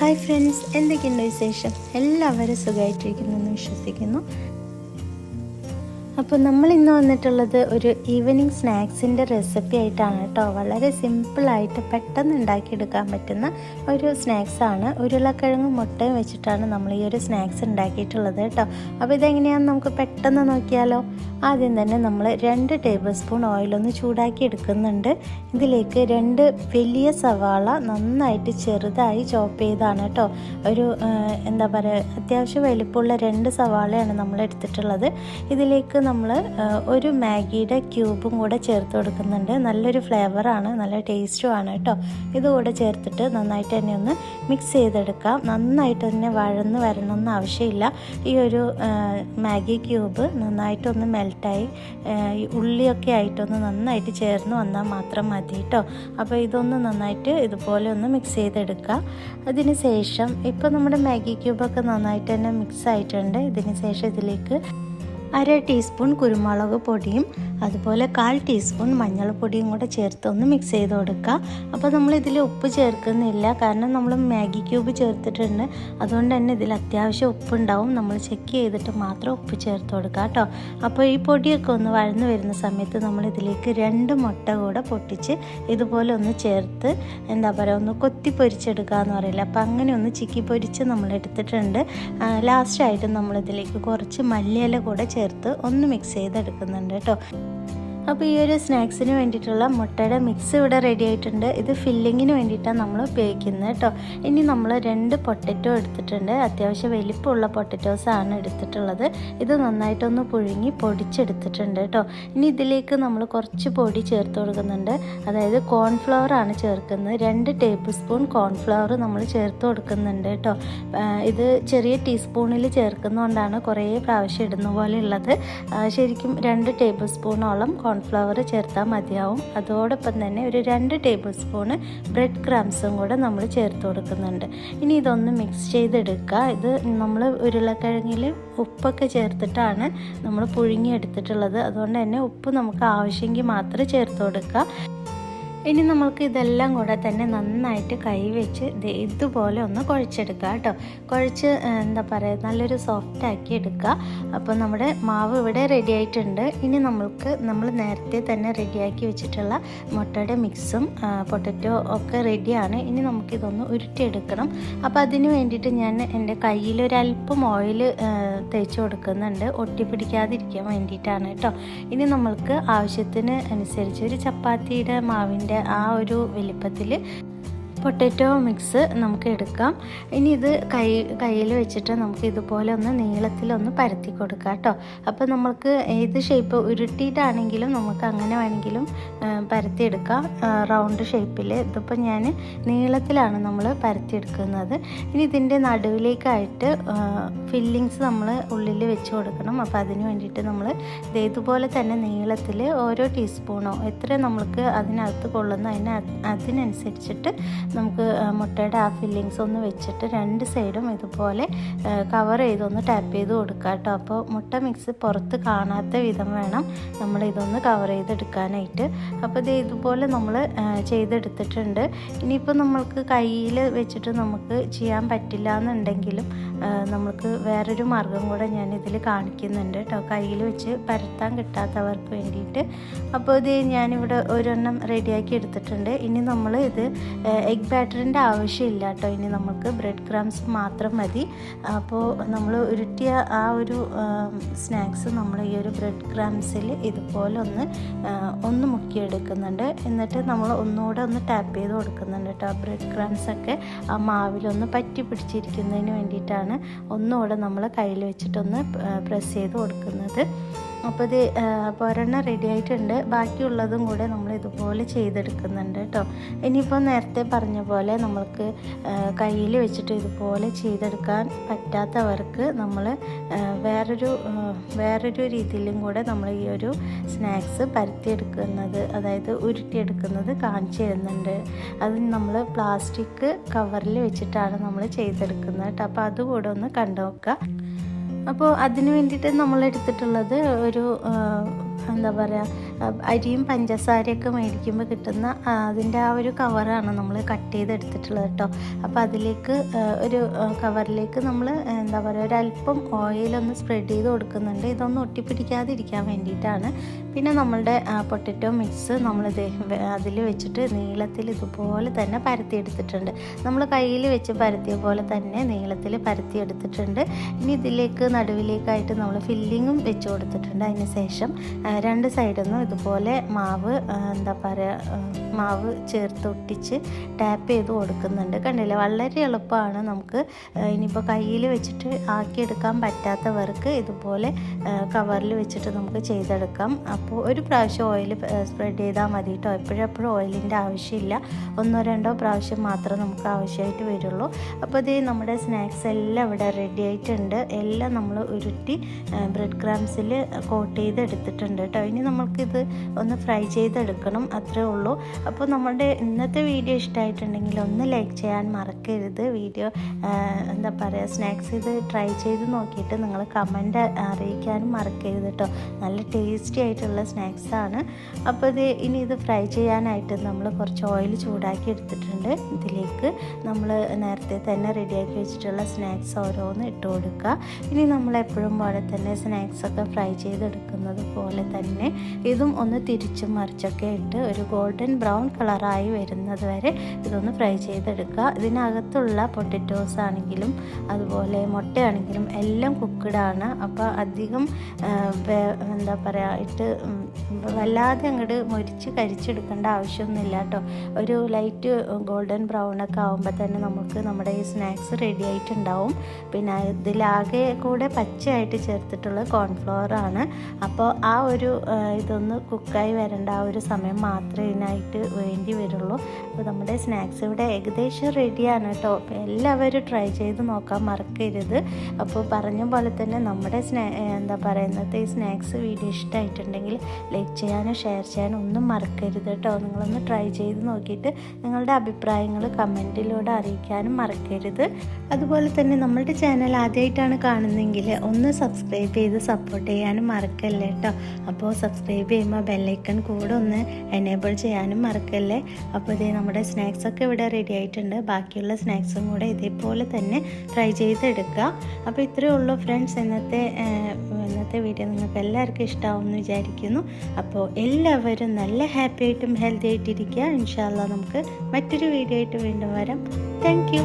Hi friends, എന്തൊക്കെയുണ്ട് വിശേഷം? എല്ലാവരും സുഖമായിട്ടിരിക്കുന്നു എന്ന് വിശ്വസിക്കുന്നു. അപ്പോൾ നമ്മൾ ഇന്ന് വന്നിട്ടുള്ളത് ഒരു ഈവനിങ് സ്നാക്സിൻ്റെ റെസിപ്പി ആയിട്ടാണ് കേട്ടോ. വളരെ സിമ്പിളായിട്ട് പെട്ടെന്ന് ഉണ്ടാക്കിയെടുക്കാൻ പറ്റുന്ന ഒരു സ്നാക്സാണ്. ഉരുളക്കിഴങ്ങും മുട്ടയും വെച്ചിട്ടാണ് നമ്മൾ ഈ ഒരു സ്നാക്സ് ഉണ്ടാക്കിയിട്ടുള്ളത് കേട്ടോ. അപ്പോൾ ഇതെങ്ങനെയാണെന്ന് നമുക്ക് പെട്ടെന്ന് നോക്കിയാലോ. ആദ്യം തന്നെ നമ്മൾ 2 ടേബിൾ സ്പൂൺ ഓയിലൊന്ന് ചൂടാക്കി എടുക്കുന്നുണ്ട്. ഇതിലേക്ക് 2 വലിയ സവാള നന്നായിട്ട് ചെറുതായി ചോപ്പ് ചെയ്താണ് കേട്ടോ. ഒരു എന്താ പറയുക, അത്യാവശ്യം വലിപ്പമുള്ള 2 സവാളയാണ് നമ്മൾ എടുത്തിട്ടുള്ളത്. ഇതിലേക്ക് നമ്മൾ ഒരു മാഗിയുടെ ക്യൂബും കൂടെ ചേർത്ത് കൊടുക്കുന്നുണ്ട്. നല്ലൊരു ഫ്ലേവറാണ്, നല്ല ടേസ്റ്റും ആണ് കേട്ടോ. ഇതുകൂടെ ചേർത്തിട്ട് നന്നായിട്ട് തന്നെ ഒന്ന് മിക്സ് ചെയ്തെടുക്കാം. നന്നായിട്ട് തന്നെ വഴന്ന് വരണമെന്ന് ആവശ്യമില്ല. ഈ ഒരു മാഗി ക്യൂബ് നന്നായിട്ടൊന്ന് മെൽറ്റായി ഉള്ളിയൊക്കെ ആയിട്ടൊന്ന് നന്നായിട്ട് ചേർന്ന് വന്നാൽ മാത്രം മതി കേട്ടോ. അപ്പോൾ ഇതൊന്ന് നന്നായിട്ട് ഇതുപോലെ ഒന്ന് മിക്സ് ചെയ്തെടുക്കാം. അതിന് ശേഷം ഇപ്പോൾ നമ്മുടെ മാഗി ക്യൂബൊക്കെ നന്നായിട്ട് തന്നെ മിക്സ് ആയിട്ടുണ്ട്. ഇതിന് ശേഷം ഇതിലേക്ക് 1/2 ടീസ്പൂൺ കുരുമുളക് പൊടിയും അതുപോലെ 1/4 ടീസ്പൂൺ മഞ്ഞൾപ്പൊടിയും കൂടെ ചേർത്ത് ഒന്ന് മിക്സ് ചെയ്ത് കൊടുക്കുക. അപ്പോൾ നമ്മളിതിൽ ഉപ്പ് ചേർക്കുന്നില്ല, കാരണം നമ്മൾ മാഗി ക്യൂബ് ചേർത്തിട്ടുണ്ട്. അതുകൊണ്ട് തന്നെ ഇതിൽ അത്യാവശ്യം ഉപ്പുണ്ടാവും. നമ്മൾ ചെക്ക് ചെയ്തിട്ട് മാത്രം ഉപ്പ് ചേർത്ത് കൊടുക്കുക കേട്ടോ. അപ്പോൾ ഈ പൊടിയൊക്കെ ഒന്ന് വഴന്ന് വരുന്ന സമയത്ത് നമ്മളിതിലേക്ക് 2 മുട്ട കൂടെ പൊട്ടിച്ച് ഇതുപോലെ ഒന്ന് ചേർത്ത് എന്താ പറയുക, ഒന്ന് കൊത്തി പൊരിച്ചെടുക്കുക എന്ന് പറയില്ല, അപ്പോൾ അങ്ങനെ ഒന്ന് ചിക്കി പൊരിച്ച് നമ്മൾ എടുത്തിട്ടുണ്ട്. ലാസ്റ്റായിട്ട് നമ്മളിതിലേക്ക് കുറച്ച് മല്ലിയില കൂടെ ചേർത്ത് ഒന്ന് മിക്സ് ചെയ്തെടുക്കുന്നുണ്ട് കേട്ടോ. അപ്പോൾ ഈ ഒരു സ്നാക്സിന് വേണ്ടിയിട്ടുള്ള മുട്ടയുടെ മിക്സ് ഇവിടെ റെഡി ആയിട്ടുണ്ട്. ഇത് ഫില്ലിങ്ങിന് വേണ്ടിയിട്ടാണ് നമ്മൾ ഉപയോഗിക്കുന്നത് കേട്ടോ. ഇനി നമ്മൾ 2 പൊട്ടറ്റോ എടുത്തിട്ടുണ്ട്. അത്യാവശ്യം വലിപ്പമുള്ള പൊട്ടറ്റോസാണ് എടുത്തിട്ടുള്ളത്. ഇത് നന്നായിട്ടൊന്ന് പുഴുങ്ങി പൊടിച്ചെടുത്തിട്ടുണ്ട് കേട്ടോ. ഇനി ഇതിലേക്ക് നമ്മൾ കുറച്ച് പൊടി ചേർത്ത് കൊടുക്കുന്നുണ്ട്. അതായത് കോൺഫ്ലവർ ആണ് ചേർക്കുന്നത്. 2 ടേബിൾ സ്പൂൺ കോൺഫ്ലവർ നമ്മൾ ചേർത്ത് കൊടുക്കുന്നുണ്ട് കേട്ടോ. ഇത് ചെറിയ ടീസ്പൂണിൽ ചേർക്കുന്നതുകൊണ്ടാണ് കുറേ പ്രാവശ്യം ഇടുന്ന പോലെ ഉള്ളത്. ശരിക്കും 2 ടേബിൾ സ്പൂണോളം കോൺഫ്ലവർ ചേർത്താൽ മതിയാവും. അതോടൊപ്പം തന്നെ ഒരു 2 ടേബിൾ സ്പൂണ് ബ്രെഡ് ക്രംസും കൂടെ നമ്മൾ ചേർത്ത് കൊടുക്കുന്നുണ്ട്. ഇനി ഇതൊന്ന് മിക്സ് ചെയ്തെടുക്കുക. ഇത് നമ്മൾ ഉരുളക്കിഴങ്ങിൽ ഉപ്പൊക്കെ ചേർത്തിട്ടാണ് നമ്മൾ പുഴുങ്ങിയെടുത്തിട്ടുള്ളത്. അതുകൊണ്ട് തന്നെ ഉപ്പ് നമുക്ക് ആവശ്യമെങ്കിൽ മാത്രം ചേർത്ത് കൊടുക്കുക. ഇനി നമുക്ക് ഇതെല്ലാം കൂടെ തന്നെ നന്നായിട്ട് കൈ വെച്ച് ഇതുപോലെ ഒന്ന് കുഴച്ചെടുക്കുക കേട്ടോ. കുഴച്ച് എന്താ പറയുക, നല്ലൊരു സോഫ്റ്റ് ആക്കി എടുക്കുക. അപ്പോൾ നമ്മുടെ മാവ് ഇവിടെ റെഡി ആയിട്ടുണ്ട്. ഇനി നമ്മൾ നേരത്തെ തന്നെ റെഡിയാക്കി വെച്ചിട്ടുള്ള മുട്ടയുടെ മിക്സും പൊട്ടറ്റോ ഒക്കെ റെഡിയാണ്. ഇനി നമുക്കിതൊന്ന് ഉരുട്ടിയെടുക്കണം. അപ്പോൾ അതിന് വേണ്ടിയിട്ട് ഞാൻ എൻ്റെ കയ്യിലൊരല്പം ഓയിൽ തേച്ച് കൊടുക്കുന്നുണ്ട്, ഒട്ടിപ്പിടിക്കാതിരിക്കാൻ വേണ്ടിയിട്ടാണ് കേട്ടോ. ഇനി നമ്മൾക്ക് ആവശ്യത്തിന് അനുസരിച്ച് ഒരു ചപ്പാത്തിയുടെ മാവിൻ്റെ ആ ഒരു വലിപ്പത്തിൽ പൊട്ടറ്റോ മിക്സ് നമുക്ക് എടുക്കാം. ഇനി ഇത് കയ്യിൽ വെച്ചിട്ട് നമുക്ക് ഇതുപോലെ ഒന്ന് നീളത്തിലൊന്ന് പരത്തി കൊടുക്കാം കേട്ടോ. അപ്പോൾ നമുക്ക് ഏത് ഷേപ്പ് ഉരുട്ടിയിട്ടാണെങ്കിലും നമുക്ക് അങ്ങനെ വേണമെങ്കിലും പരത്തിയെടുക്കാം, റൗണ്ട് ഷേപ്പിൽ. ഇതിപ്പോൾ ഞാൻ നീളത്തിലാണ് നമ്മൾ പരത്തിയെടുക്കുന്നത്. ഇനി ഇതിൻ്റെ നടുവിലേക്കായിട്ട് ഫില്ലിങ്സ് നമ്മൾ ഉള്ളിൽ വെച്ച് കൊടുക്കണം. അപ്പോൾ അതിന് വേണ്ടിയിട്ട് നമ്മൾ ഇതുപോലെ തന്നെ നീളത്തിൽ ഓരോ ടീസ്പൂണോ എത്ര നമ്മൾക്ക് അതിനകത്ത് കൊള്ളുന്ന അതിനനുസരിച്ചിട്ട് നമുക്ക് മുട്ടയുടെ ആ ഫില്ലിങ്സ് ഒന്ന് വെച്ചിട്ട് 2 സൈഡും ഇതുപോലെ കവർ ചെയ്തൊന്ന് ടാപ്പ് ചെയ്ത് കൊടുക്കുക കേട്ടോ. അപ്പോൾ മുട്ട മിക്സ് പുറത്ത് കാണാത്ത വിധം വേണം നമ്മൾ ഇതൊന്ന് കവർ ചെയ്തെടുക്കാനായിട്ട്. അപ്പോൾ ഇതുപോലെ നമ്മൾ ചെയ്തെടുത്തിട്ടുണ്ട്. ഇനിയിപ്പോൾ നമ്മൾക്ക് കയ്യിൽ വെച്ചിട്ട് നമുക്ക് ചെയ്യാൻ പറ്റില്ല എന്നുണ്ടെങ്കിലും നമുക്ക് വേറൊരു മാർഗം കൂടെ ഞാൻ ഇതിൽ കാണിക്കുന്നുണ്ട് കേട്ടോ, കയ്യിൽ വെച്ച് പരത്താൻ കിട്ടാത്തവർക്ക് വേണ്ടിയിട്ട്. അപ്പോൾ ഞാനിവിടെ ഒരെണ്ണം റെഡിയാക്കി എടുത്തിട്ടുണ്ട്. ഇനി നമ്മൾ ഇത് എഗ് ബാറ്ററിൻ്റെ ആവശ്യമില്ല കേട്ടോ. ഇനി നമുക്ക് ബ്രെഡ് ക്രംസ് മാത്രം മതി. അപ്പോൾ നമ്മൾ ഉരുട്ടിയ ആ ഒരു സ്നാക്സ് നമ്മൾ ഈ ഒരു ബ്രെഡ് ക്രംസിൽ ഇതുപോലെ ഒന്ന് മുക്കിയെടുക്കുന്നുണ്ട്. എന്നിട്ട് നമ്മൾ ഒന്നുകൂടെ ഒന്ന് ടാപ്പ് ചെയ്ത് കൊടുക്കുന്നുണ്ട് കേട്ടോ. ബ്രെഡ് ക്രംസൊക്കെ ആ മാവിലൊന്ന് പറ്റി പിടിച്ചിരിക്കുന്നതിന് വേണ്ടിയിട്ടാണ് ഒന്നുകൂടെ നമ്മൾ കയ്യിൽ വെച്ചിട്ടൊന്ന് പ്രസ് ചെയ്ത് കൊടുക്കുന്നത്. അപ്പോൾ ഒരെണ്ണം റെഡി ആയിട്ടുണ്ട്. ബാക്കിയുള്ളതും കൂടെ നമ്മൾ ഇതുപോലെ ചെയ്തെടുക്കുന്നുണ്ട് കേട്ടോ. ഇനിയിപ്പോൾ നേരത്തെ പറഞ്ഞ പോലെ നമ്മൾക്ക് കയ്യിൽ വെച്ചിട്ട് ഇതുപോലെ ചെയ്തെടുക്കാൻ പറ്റാത്തവർക്ക് നമ്മൾ വേറൊരു രീതിയിലും കൂടെ നമ്മൾ ഈ ഒരു സ്നാക്സ് പരത്തിയെടുക്കുന്നത്, അതായത് ഉരുട്ടിയെടുക്കുന്നത് കാണിച്ചു തരുന്നുണ്ട്. അത് നമ്മൾ പ്ലാസ്റ്റിക് കവറിൽ വെച്ചിട്ടാണ് നമ്മൾ ചെയ്തെടുക്കുന്നത് കേട്ടോ. അപ്പോൾ അതുകൂടെ ഒന്ന് കണ്ടു നോക്കുക. അപ്പോൾ അതിന് വേണ്ടിയിട്ട് നമ്മൾ എടുത്തിട്ടുള്ളത് ഒരു എന്താ പറയുക, അരിയും പഞ്ചസാരയൊക്കെ മേടിക്കുമ്പോൾ കിട്ടുന്ന അതിൻ്റെ ആ ഒരു കവറാണ് നമ്മൾ കട്ട് ചെയ്തെടുത്തിട്ടുള്ളത് കേട്ടോ. അപ്പോൾ അതിലേക്ക് ഒരു കവറിലേക്ക് നമ്മൾ എന്താ പറയുക ഒരല്പം ഓയിലൊന്ന് സ്പ്രെഡ് ചെയ്ത് കൊടുക്കുന്നുണ്ട്. ഇതൊന്നും ഒട്ടിപ്പിടിക്കാതിരിക്കാൻ വേണ്ടിയിട്ടാണ്. പിന്നെ നമ്മളുടെ പൊട്ടറ്റോ മിക്സ് നമ്മളിത് അതിൽ വെച്ചിട്ട് നീളത്തിൽ ഇതുപോലെ തന്നെ പരത്തിയെടുത്തിട്ടുണ്ട്. നമ്മൾ കയ്യിൽ വെച്ച് പരത്തിയ പോലെ തന്നെ നീളത്തിൽ പരത്തിയെടുത്തിട്ടുണ്ട്. ഇനി ഇതിലേക്ക് നടുവിലേക്കായിട്ട് നമ്മൾ ഫില്ലിങ്ങും വെച്ച് കൊടുത്തിട്ടുണ്ട്. അതിന് ശേഷം രണ്ട് സൈഡിൽ നിന്നും ഇതുപോലെ എന്താ പറയുക മാവ് ചേർത്ത് ഒട്ടിച്ച് ടാപ്പ് ചെയ്ത് കൊടുക്കുന്നുണ്ട്. കണ്ടില്ലേ, വളരെ എളുപ്പമാണ്. നമുക്ക് ഇനിയിപ്പോൾ കയ്യിൽ വെച്ചിട്ട് ആക്കിയെടുക്കാൻ പറ്റാത്തവർക്ക് ഇതുപോലെ കവറിൽ വെച്ചിട്ട് നമുക്ക് ചെയ്തെടുക്കാം. അപ്പോൾ ഒരു പ്രാവശ്യം ഓയിൽ സ്പ്രെഡ് ചെയ്താൽ മതി കേട്ടോ. എപ്പോഴും ഓയിലിൻ്റെ ആവശ്യമില്ല. 1-2 പ്രാവശ്യം മാത്രം നമുക്ക് ആവശ്യമായിട്ട് വരുള്ളൂ. അപ്പോൾ ഇത് നമ്മുടെ സ്നാക്സ് എല്ലാം ഇവിടെ റെഡി ആയിട്ടുണ്ട്. എല്ലാം നമ്മൾ ഉരുട്ടി ബ്രെഡ് ക്രംസിൽ കോട്ട് ചെയ്ത് എടുത്തിട്ടുണ്ട് കേട്ടോ. ഇനി നമുക്കിത് ഒന്ന് ഫ്രൈ ചെയ്തെടുക്കണം, അത്രേ ഉള്ളൂ. അപ്പോൾ നമ്മുടെ ഇന്നത്തെ വീഡിയോ ഇഷ്ടമായിട്ടുണ്ടെങ്കിൽ ഒന്ന് ലൈക്ക് ചെയ്യാൻ മറക്കരുത്. വീഡിയോ എന്താ പറയുക സ്നാക്സ് ഇത് ട്രൈ ചെയ്ത് നോക്കിയിട്ട് നിങ്ങൾ കമൻറ്റ് അറിയിക്കാനും മറക്കരുത് കേട്ടോ. നല്ല ടേസ്റ്റി ആയിട്ടുള്ള സ്നാക്സാണ്. അപ്പോൾ ഇനി ഇത് ഫ്രൈ ചെയ്യാനായിട്ട് നമ്മൾ കുറച്ച് ഓയിൽ ചൂടാക്കി എടുത്തിട്ടുണ്ട്. ഇതിലേക്ക് നമ്മൾ നേരത്തെ തന്നെ റെഡിയാക്കി വെച്ചിട്ടുള്ള സ്നാക്സ് ഓരോന്ന് ഇട്ട് കൊടുക്കുക. ഇനി നമ്മളെപ്പോഴും പോലെ തന്നെ സ്നാക്സൊക്കെ ഫ്രൈ ചെയ്തെടുക്കുന്നത് പോലെ തന്നെ ഇതും ഒന്ന് തിരിച്ചും മറിച്ചൊക്കെ ഇട്ട് ഒരു ഗോൾഡൻ ബ്രൗൺ കളറായി വരുന്നത് വരെ ഇതൊന്ന് ഫ്രൈ ചെയ്തെടുക്കുക. ഇതിനകത്തുള്ള പൊട്ടറ്റോസ് ആണെങ്കിലും അതുപോലെ മുട്ടയാണെങ്കിലും എല്ലാം കുക്ക്ഡാണ്. അപ്പോൾ അധികം എന്താ പറയുക വല്ലാതെ അങ്ങോട്ട് മൊരിച്ച് കരിച്ചെടുക്കേണ്ട ആവശ്യമൊന്നുമില്ല കേട്ടോ. ഒരു ലൈറ്റ് ഗോൾഡൻ ബ്രൗൺ ഒക്കെ ആകുമ്പോൾ തന്നെ നമുക്ക് നമ്മുടെ ഈ സ്നാക്സ് റെഡി ആയിട്ടുണ്ടാവും. പിന്നെ ഇതിലാകെ കൂടെ പച്ചയായിട്ട് ചേർത്തിട്ടുള്ള കോൺഫ്ലവർ ആണ്. അപ്പോൾ ആ ഒരു ഇതൊന്ന് കുക്കായി വരേണ്ട ആ ഒരു സമയം മാത്രമേ ഇതിനായിട്ട് വേണ്ടി വരുള്ളൂ. അപ്പോൾ നമ്മുടെ സ്നാക്സ് ഇവിടെ ഏകദേശം റെഡിയാണ് കേട്ടോ. അപ്പോൾ എല്ലാവരും ട്രൈ ചെയ്ത് നോക്കാൻ മറക്കരുത്. അപ്പോൾ പറഞ്ഞ പോലെ തന്നെ നമ്മുടെ എന്താ പറയുന്നത് ഈ സ്നാക്സ് വീഡിയോ ഇഷ്ടമായിട്ടുണ്ടെങ്കിൽ ലൈക്ക് ചെയ്യാനും ഷെയർ ചെയ്യാനും ഒന്നും മറക്കരുത് കേട്ടോ. നിങ്ങളൊന്ന് ട്രൈ ചെയ്ത് നോക്കിയിട്ട് നിങ്ങളുടെ അഭിപ്രായങ്ങൾ കമൻറ്റിലൂടെ അറിയിക്കാനും മറക്കരുത്. അതുപോലെ തന്നെ നമ്മളുടെ ചാനൽ ആദ്യമായിട്ടാണ് കാണുന്നതെങ്കിൽ ഒന്ന് സബ്സ്ക്രൈബ് ചെയ്ത് സപ്പോർട്ട് ചെയ്യാനും മറക്കല്ലേ കേട്ടോ. അപ്പോൾ സബ്സ്ക്രൈബ് ചെയ്യുമ്പോൾ ബെല്ലൈക്കൺ കൂടെ ഒന്ന് എനേബിൾ ചെയ്യാനും മറക്കല്ലേ. അപ്പോൾ നമ്മുടെ സ്നാക്സൊക്കെ ഇവിടെ റെഡി ആയിട്ടുണ്ട്. ബാക്കിയുള്ള സ്നാക്സും കൂടെ ഇതേപോലെ തന്നെ ട്രൈ ചെയ്തെടുക്കുക. അപ്പോൾ ഇത്രയേ ഉള്ളൂ ഫ്രണ്ട്സ്. ഇന്നത്തെ വീഡിയോ നിങ്ങൾക്ക് എല്ലാവർക്കും ഇഷ്ടമാവുമെന്ന് വിചാരിക്കുന്നു. അപ്പോൾ എല്ലാവരും നല്ല ഹാപ്പി ആയിട്ടും ഹെൽത്തി ആയിട്ടിരിക്കുക. ഇൻഷാ അല്ലാഹ് നമുക്ക് മറ്റൊരു വീഡിയോ ആയിട്ട് വീണ്ടും വരാം. Thank you.